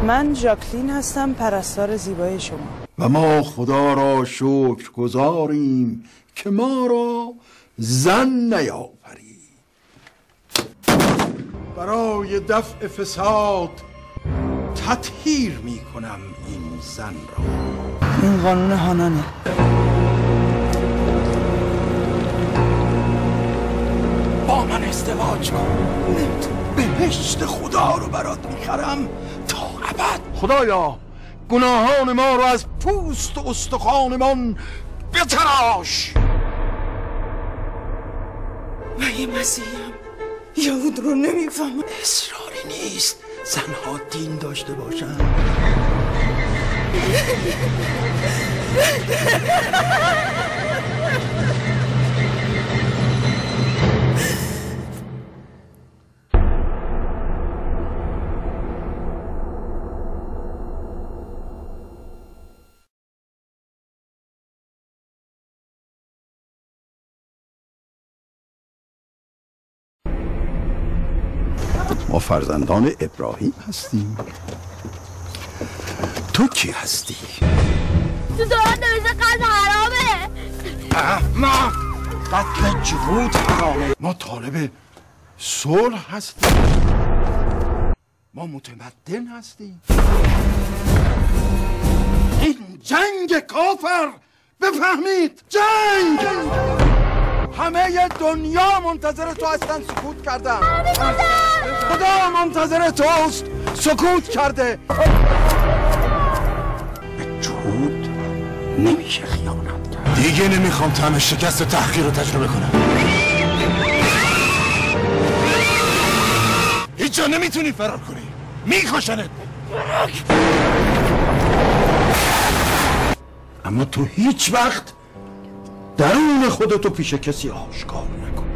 من ژاکلین هستم، پرستار زیبای شما. و ما خدا را شکر گزاریم که ما را زن نیافرید. برای دفع فساد تطهیر می کنم این زن را. این قانون هانانه. با من ازدواج کن، بهشت خدا رو برات میخرم تا ابد. خدایا گناهان ما رو از پوست و استخوانمان بتراش. من یه مسیحیم، یهود رو نمیفهمم. اصراری نیست زنها دین داشته باشن. ما فرزندان ابراهیم هستیم. تو کی هستی؟ تو دارت نویزه قتل حرامه. احمق، قتل جهود حرامه. ما طالب صلح هستیم، ما متمدن هستیم. این جنگ کافر، بفهمید جنگ. همه دنیا منتظر تو هستن، سکوت کردن. خدا منتظر توست، سکوت کرده. به جهود نمیشه خیانت کرد. دیگه نمیخوام طعم شکست و تحقیر رو تجربه کنم. هیچ جا نمیتونی فرار کنی، میکشنت. اما تو هیچ وقت درون خودتو پیش کسی آشکار نکن.